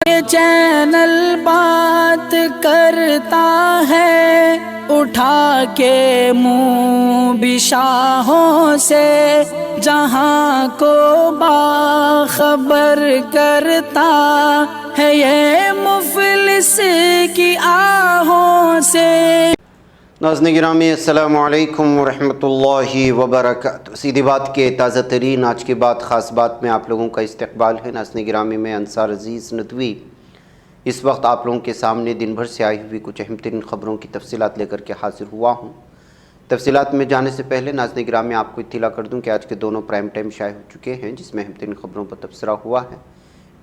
یہ چینل بات کرتا ہے اٹھا کے منہ بھی شاہوں سے، جہاں کو باخبر کرتا ہے یہ مفلس کی آہوں سے۔ ناظرین گرامی السلام علیکم ورحمۃ اللہ وبرکاتہ۔ سیدھی بات کے تازہ ترین آج کی بات خاص بات میں آپ لوگوں کا استقبال ہے۔ ناظرین گرامی میں انصار عزیز ندوی اس وقت آپ لوگوں کے سامنے دن بھر سے آئی ہوئی کچھ اہم ترین خبروں کی تفصیلات لے کر کے حاضر ہوا ہوں۔ تفصیلات میں جانے سے پہلے ناظرین گرامی آپ کو اطلاع کر دوں کہ آج کے دونوں پرائم ٹائم شائع ہو چکے ہیں، جس میں اہم ترین خبروں پر تبصرہ ہوا ہے۔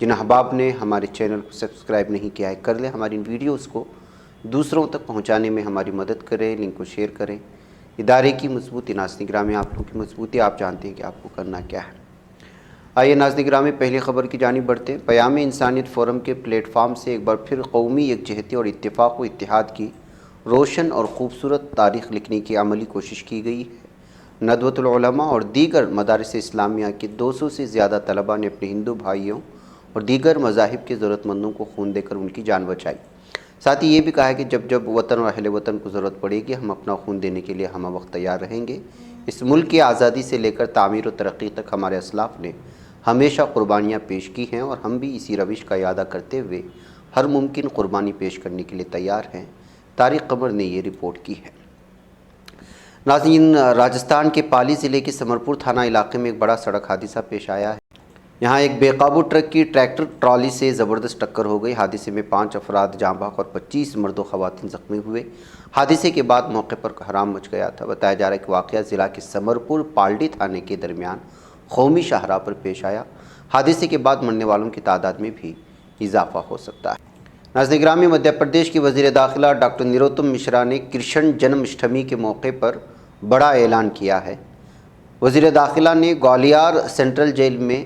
جن احباب نے ہمارے چینل کو سبسکرائب نہیں کیا ہے کر لیں، ہماری ان ویڈیوز کو دوسروں تک پہنچانے میں ہماری مدد کریں، لنک کو شیئر کریں۔ ادارے کی مضبوطی، ناظرین گرامی آپ لوگوں کی مضبوطی آپ جانتے ہیں کہ آپ کو کرنا کیا ہے۔ آئیے ناظرین گرامی پہلی خبر کی جانب بڑھتے ہیں۔ پیام انسانیت فورم کے پلیٹ فارم سے ایک بار پھر قومی یکجہتی اور اتفاق و اتحاد کی روشن اور خوبصورت تاریخ لکھنے کی عملی کوشش کی گئی ہے۔ ندوۃ العلماء اور دیگر مدارس اسلامیہ کے 200 سے زیادہ طلباء نے اپنے ہندو بھائیوں اور دیگر مذاہب کے ضرورت مندوں کو خون دے کر ان کی جان بچائی۔ ساتھ ہی یہ بھی کہا ہے کہ جب جب وطن اور اہل وطن کو ضرورت پڑے گی ہم اپنا خون دینے کے لیے ہمہ وقت تیار رہیں گے۔ اس ملک کی آزادی سے لے کر تعمیر و ترقی تک ہمارے اسلاف نے ہمیشہ قربانیاں پیش کی ہیں اور ہم بھی اسی روش کا اعادہ کرتے ہوئے ہر ممکن قربانی پیش کرنے کے لیے تیار ہیں، طارق قمر نے یہ رپورٹ کی ہے۔ ناظرین، راجستھان کے پالی ضلع کے سمرپور تھانہ علاقے میں ایک بڑا سڑک حادثہ پیش آیا ہے۔ یہاں ایک بے قابو ٹرک کی ٹریکٹر ٹرالی سے زبردست ٹکر ہو گئی۔ حادثے میں 5 افراد جاں بحق اور 25 مرد و خواتین زخمی ہوئے۔ حادثے کے بعد موقع پر کہرام مچ گیا تھا۔ بتایا جا رہا ہے کہ واقعہ ضلع کے سمرپور پالڈی تھانے کے درمیان قومی شاہراہ پر پیش آیا۔ حادثے کے بعد مرنے والوں کی تعداد میں بھی اضافہ ہو سکتا ہے۔ ناظرین گرامی، مدھیہ پردیش کے وزیر داخلہ ڈاکٹر نروتم مشرا نے کرشن جنم اشٹمی کے موقع پر بڑا اعلان کیا ہے۔ وزیر داخلہ نے گوالیار سینٹرل جیل میں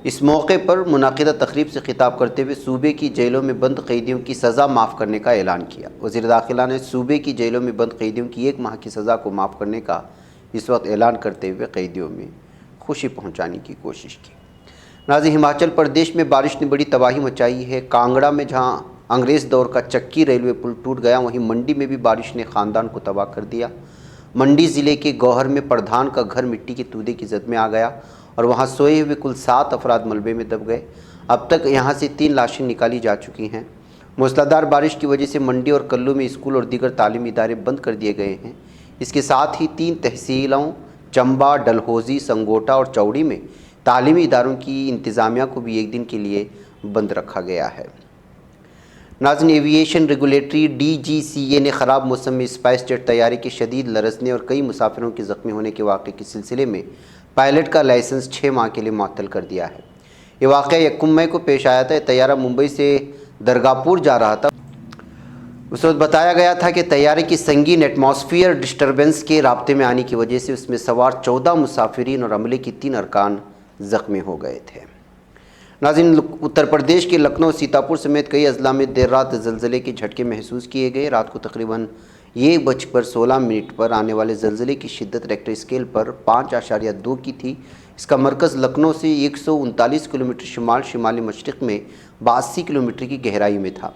اس موقع پر منعقدہ تقریب سے خطاب کرتے ہوئے صوبے کی جیلوں میں بند قیدیوں کی سزا معاف کرنے کا اعلان کیا۔ وزیر داخلہ نے صوبے کی جیلوں میں بند قیدیوں کی 1 ماہ کی سزا کو معاف کرنے کا اس وقت اعلان کرتے ہوئے قیدیوں میں خوشی پہنچانے کی کوشش کی۔ ناظرین، ہماچل پردیش میں بارش نے بڑی تباہی مچائی ہے۔ کانگڑا میں جہاں انگریز دور کا چکی ریلوے پل ٹوٹ گیا، وہیں منڈی میں بھی بارش نے خاندان کو تباہ کر دیا۔ منڈی ضلع کے گوہر میں پردھان کا گھر مٹی کے تودے کی زد میں آ گیا اور وہاں سوئے ہوئے کل 7 افراد ملبے میں دب گئے۔ اب تک یہاں سے 3 لاشیں نکالی جا چکی ہیں۔ موسلادھار بارش کی وجہ سے منڈی اور کلو میں اسکول اور دیگر تعلیمی ادارے بند کر دیے گئے ہیں۔ اس کے ساتھ ہی 3 تحصیلوں چمبا، ڈلہوزی، سنگوٹا اور چوڑی میں تعلیمی اداروں کی انتظامیہ کو بھی 1 دن کے لیے بند رکھا گیا ہے۔ ناظرین، ایوییشن ریگولیٹری DGCA نے خراب موسم میں اسپائس جیٹ طیارے کے شدید لرزنے اور کئی مسافروں کے زخمی ہونے کے واقعے کے سلسلے میں پائلٹ کا لائسنس 6 ماہ کے لیے معطل کر دیا ہے۔ یہ واقعہ 1 مئی کو پیش آیا تھا۔ یہ طیارہ ممبئی سے درگاپور جا رہا تھا۔ اس وقت بتایا گیا تھا کہ طیارے کی سنگین ایٹماسفیئر ڈسٹربنس کے رابطے میں آنے کی وجہ سے اس میں سوار 14 مسافرین اور عملے کی 3 ارکان زخمی ہو گئے تھے۔ ناظرین، اتر پردیش کے لکھنؤ، سیتاپور سمیت کئی اضلاع میں دیر رات زلزلے کے جھٹکے محسوس کیے گئے۔ رات کو تقریباً 1:16 پر آنے والے زلزلے کی شدت ریکٹر اسکیل پر 5.2 کی تھی۔ اس کا مرکز لکھنؤ سے 139 کلومیٹر شمال شمالی مشرق میں 82 کلومیٹر کی گہرائی میں تھا۔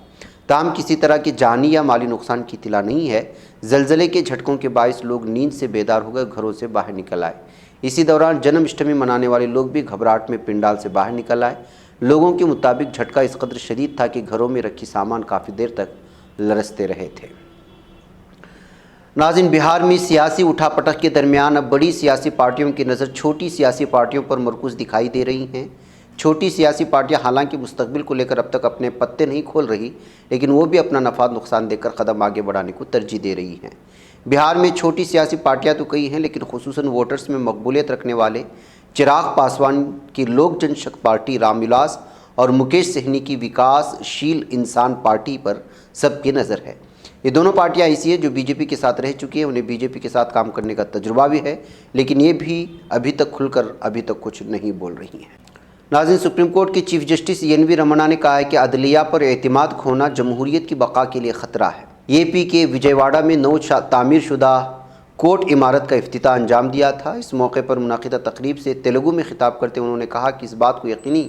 تاہم کسی طرح کی جانی یا مالی نقصان کی اطلاع نہیں ہے۔ زلزلے کے جھٹکوں کے باعث لوگ نیند سے بیدار ہو کر گھروں سے باہر نکل آئے۔ اسی دوران جنم اشٹمی منانے والے لوگ بھی گھبراہٹ میں پنڈال سے باہر نکل آئے۔ لوگوں کے مطابق جھٹکا اس قدر شدید تھا کہ گھروں میں رکھی سامان کافی دیر تک لرزتے رہے تھے۔ ناظرین، بہار میں سیاسی اٹھا پٹک کے درمیان اب بڑی سیاسی پارٹیوں کی نظر چھوٹی سیاسی پارٹیوں پر مرکوز دکھائی دے رہی ہیں۔ چھوٹی سیاسی پارٹیاں حالانکہ مستقبل کو لے کر اب تک اپنے پتے نہیں کھول رہی، لیکن وہ بھی اپنا نفع نقصان دے کر قدم آگے بڑھانے کو ترجیح دے رہی ہیں۔ بہار میں چھوٹی سیاسی پارٹیاں تو کئی ہیں، لیکن خصوصاً ووٹرز میں مقبولیت رکھنے والے چراغ پاسوان کی لوک جن شکتی پارٹی، رام ولاس اور مکیش سہنی کی وکاس شیل انسان پارٹی پر سب کی نظر ہے۔ یہ دونوں پارٹیاں ایسی ہیں جو بی جے پی کے ساتھ رہ چکی ہیں، انہیں بی جے پی کے ساتھ کام کرنے کا تجربہ بھی ہے، لیکن یہ بھی ابھی تک کھل کر کچھ نہیں بول رہی ہیں۔ ناظرین، سپریم کورٹ کے چیف جسٹس این وی رمنا نے کہا ہے کہ عدلیہ پر اعتماد کھونا جمہوریت کی بقا کے لیے خطرہ ہے۔ اے پی کے وجے واڑہ میں نو تعمیر شدہ کورٹ عمارت کا افتتاح انجام دیا تھا۔ اس موقع پر منعقدہ تقریب سے تیلگو میں خطاب کرتے انہوں نے کہا کہ اس بات کو یقینی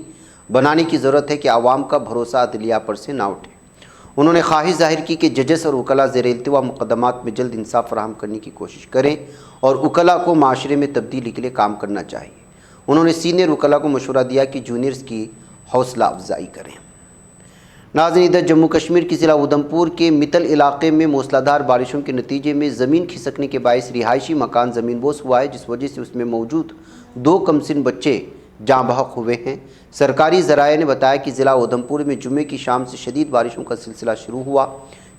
بنانے کی ضرورت ہے کہ عوام کا بھروسہ عدلیہ پر سے نہ اٹھے۔ انہوں نے خواہش ظاہر کی کہ ججز اور وکلاء زیر التوا مقدمات میں جلد انصاف فراہم کرنے کی کوشش کریں اور وکلاء کو معاشرے میں تبدیلی کے لیے کام کرنا چاہیے۔ انہوں نے سینئر وکلاء کو مشورہ دیا کہ جونیئرز کی حوصلہ افزائی کریں۔ ناظرین، ادھر جموں کشمیر کے ضلع اودھمپور کے متل علاقے میں موسلا دھار بارشوں کے نتیجے میں زمین کھسکنے کے باعث رہائشی مکان زمین بوس ہوا ہے، جس وجہ سے اس میں موجود 2 کمسن بچے جاں بحق ہوئے ہیں۔ سرکاری ذرائع نے بتایا کہ ضلع اودھمپور میں جمعے کی شام سے شدید بارشوں کا سلسلہ شروع ہوا،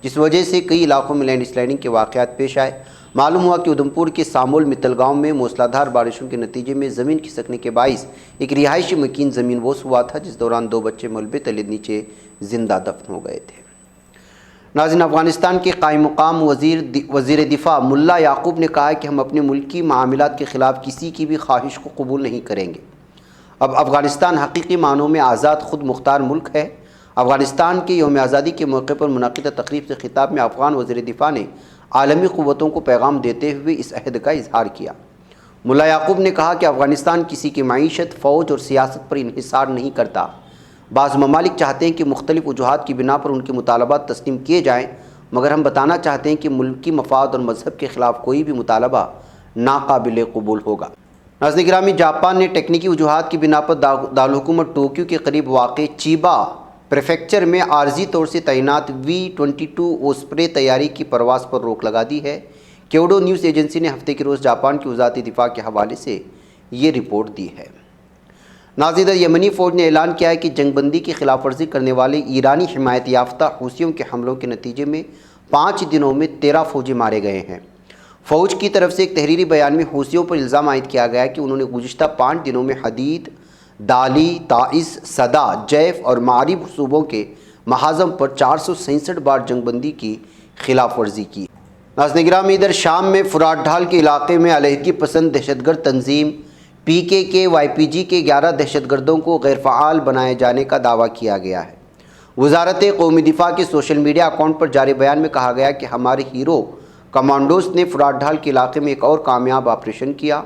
جس وجہ سے کئی علاقوں میں لینڈ سلائڈنگ کے واقعات پیش آئے۔ معلوم ہوا کہ اودھمپور کے سامول متل گاؤں میں موسلا دھار بارشوں کے نتیجے میں زمین کھسکنے کے باعث ایک رہائشی مکین زمین بوس ہوا تھا، جس دوران 2 بچے ملبے تلے نیچے زندہ دفن ہو گئے تھے۔ ناظرین، افغانستان کے قائم مقام وزیر دفاع ملا یعقوب نے کہا ہے کہ ہم اپنے ملکی معاملات کے خلاف کسی کی بھی خواہش کو قبول نہیں کریں گے۔ اب افغانستان حقیقی معنوں میں آزاد خود مختار ملک ہے۔ افغانستان کے یوم آزادی کے موقع پر منعقدہ تقریب سے خطاب میں افغان وزیر دفاع نے عالمی قوتوں کو پیغام دیتے ہوئے اس عہد کا اظہار کیا۔ ملا یعقوب نے کہا کہ افغانستان کسی کی معیشت، فوج اور سیاست پر انحصار نہیں کرتا۔ بعض ممالک چاہتے ہیں کہ مختلف وجوہات کی بنا پر ان کے مطالبات تسلیم کیے جائیں، مگر ہم بتانا چاہتے ہیں کہ ملکی مفاد اور مذہب کے خلاف کوئی بھی مطالبہ ناقابل قبول ہوگا۔ ناظرین گرامی، جاپان نے ٹیکنیکی وجوہات کی بنا پر دارالحکومت ٹوکیو کے قریب واقع چیبا پریفیکچر میں عارضی طور سے تعینات V-22 اوسپرے طیارے کی پرواز پر روک لگا دی ہے۔ کیوڈو نیوز ایجنسی نے ہفتے کے روز جاپان کی وزارت دفاع کے حوالے سے یہ رپورٹ دی ہے۔ ناظرین، یمنی فوج نے اعلان کیا ہے کہ جنگ بندی کی خلاف ورزی کرنے والے ایرانی حمایت یافتہ حوثیوں کے حملوں کے نتیجے میں 5 دنوں میں 13 فوجی مارے گئے ہیں۔ فوج کی طرف سے ایک تحریری بیان میں حوثیوں پر الزام عائد کیا گیا ہے کہ انہوں نے گزشتہ 5 دنوں میں حدید، دالی، تعز، صدا، جیف اور معارب صوبوں کے محاذم پر 467 بار جنگ بندی کی خلاف ورزی کی۔ ناظرین گرامی، ادھر شام میں فرات ڈھال کے علاقے میں علیحدگی پسند دہشت گرد تنظیم PKK-YPG کے 11 دہشت گردوں کو غیر فعال بنائے جانے کا دعویٰ کیا گیا ہے۔ وزارت قومی دفاع کے سوشل میڈیا اکاؤنٹ پر جاری بیان میں کہا گیا کہ ہمارے ہیرو کمانڈوز نے فرات ڈھال کے علاقے میں ایک اور کامیاب آپریشن کیا۔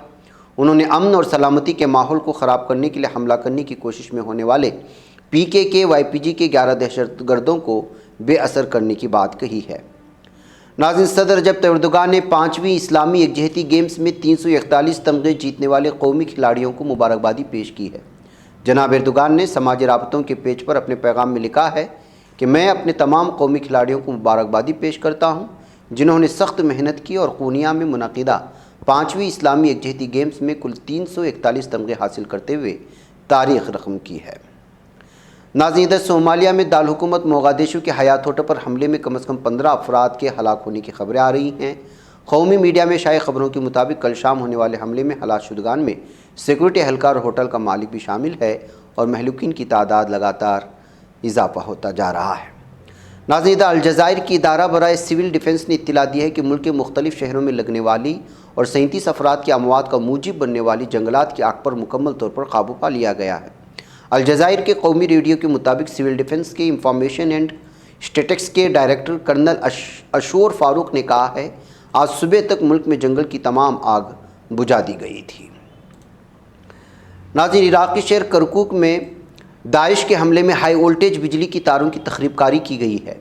انہوں نے امن اور سلامتی کے ماحول کو خراب کرنے کے لیے حملہ کرنے کی کوشش میں ہونے والے PKK-YPG کے 11 دہشت گردوں کو بے اثر کرنے کی بات کہی ہے۔ ناظرین، صدر رجب طیب اردوغان نے 5ویں اسلامی یکجہتی گیمز میں 341 تمغے جیتنے والے قومی کھلاڑیوں کو مبارکبادی پیش کی ہے۔ جناب اردوغان نے سماجی رابطوں کے پیج پر اپنے پیغام میں لکھا ہے کہ میں اپنے تمام قومی کھلاڑیوں کو مبارکبادی پیش کرتا ہوں، جنہوں نے سخت محنت کی اور قونیا میں منعقدہ 5ویں اسلامی یکجہتی گیمز میں کل 341 تمغے حاصل کرتے ہوئے تاریخ رقم کی ہے۔ ناظرین، ادھر صومالیہ میں دارالحکومت موغادیشو کے حیات ہوٹل پر حملے میں کم از کم 15 افراد کے ہلاک ہونے کی خبریں آ رہی ہیں۔ قومی میڈیا میں شائع خبروں کے مطابق کل شام ہونے والے حملے میں ہلاک شدگان میں سیکورٹی اہلکار اور ہوٹل کا مالک بھی شامل ہے اور مہلوکین کی تعداد لگاتار اضافہ ہوتا جا رہا ہے۔ ناظرین، الجزائر کی ادارہ برائے سول ڈیفنس نے اطلاع دی ہے کہ ملک کے مختلف شہروں میں لگنے والی اور 37 افراد کی اموات کا موجب بننے والی جنگلات کی آگ پر مکمل طور پر قابو پا لیا گیا ہے۔ الجزائر کے قومی ریڈیو کے مطابق سول ڈیفنس کے انفارمیشن اینڈ اسٹیٹکس کے ڈائریکٹر کرنل اشور فاروق نے کہا ہے آج صبح تک ملک میں جنگل کی تمام آگ بجھا دی گئی تھی۔ ناظرین، عراق کے شہر کرکوک میں داعش کے حملے میں ہائی وولٹیج بجلی کی تاروں کی تخریب کاری کی گئی ہے۔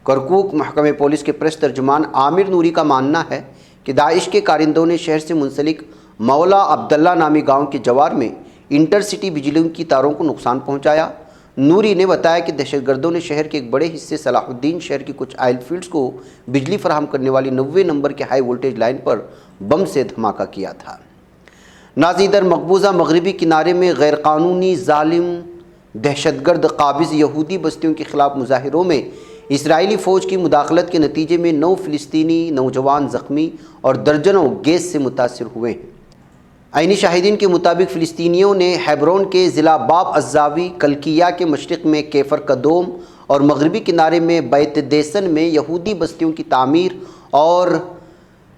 کرکوک محکمہ پولیس کے پریس ترجمان عامر نوری کا ماننا ہے کہ داعش کے کارندوں نے شہر سے منسلک مولا عبداللہ نامی گاؤں کے جوار میں انٹر سٹی بجلیوں کی تاروں کو نقصان پہنچایا۔ نوری نے بتایا کہ دہشت گردوں نے شہر کے ایک بڑے حصے صلاح الدین شہر کی کچھ آئل فیلڈز کو بجلی فراہم کرنے والی 90 نمبر کے ہائی وولٹیج لائن پر بم سے دھماکہ کیا تھا۔ ناظرین، ادھر مقبوضہ مغربی کنارے میں غیر قانونی ظالم دہشت گرد قابض یہودی بستیوں کے خلاف مظاہروں میں اسرائیلی فوج کی مداخلت کے نتیجے میں 9 فلسطینی نوجوان زخمی اور درجنوں گیس سے متاثر ہوئے ہیں۔ عینی شاہدین کے مطابق فلسطینیوں نے ہیبرون کے ضلع باب الزاوی کلکیہ کے مشرق میں کیفر کدوم اور مغربی کنارے میں بیت دیسن میں یہودی بستیوں کی تعمیر اور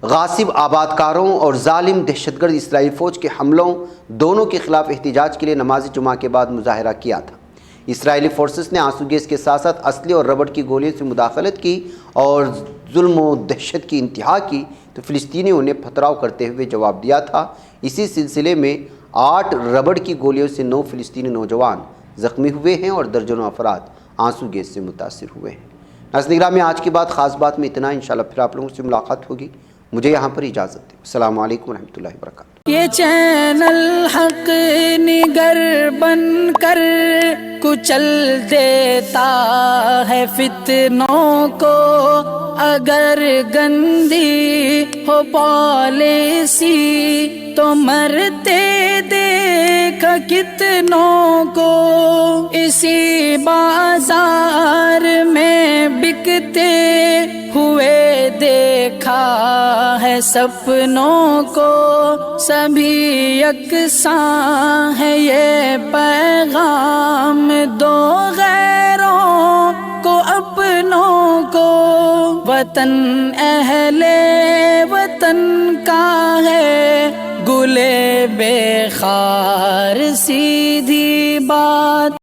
غاصب آباد کاروں اور ظالم دہشت گرد اسرائیلی فوج کے حملوں دونوں کے خلاف احتجاج کے لیے نماز جمعہ کے بعد مظاہرہ کیا تھا۔ اسرائیلی فورسز نے آنسو گیس کے ساتھ ساتھ اسلحے اور ربڑ کی گولیوں سے مداخلت کی اور ظلم و دہشت کی انتہا کی تو فلسطینیوں نے پتھراؤ کرتے ہوئے جواب دیا تھا۔ اسی سلسلے میں 8 ربڑ کی گولیوں سے 9 فلسطینی نوجوان زخمی ہوئے ہیں اور درجنوں افراد آنسو گیس سے متاثر ہوئے ہیں۔ ناظرین گرامی، آج کی بات خاص بات میں اتنا، انشاءاللہ پھر آپ لوگوں سے ملاقات ہوگی۔ مجھے یہاں پر اجازت دیں۔ السلام علیکم ورحمۃ اللہ وبرکاتہ۔ یہ چینل حق نگر بن کر کچل دیتا ہے فتنوں کو، اگر گندی ہو پالیسی تو مرتے دیکھ کتنوں کو، اسی بازار میں بکتے ہوئے دیکھا ہے سپنوں کو، سبھی یکساں ہے یہ پیغام دو غیروں کو اپنوں کو، وطن اہل وطن کا ہے گلے بے خار سیدھی بات۔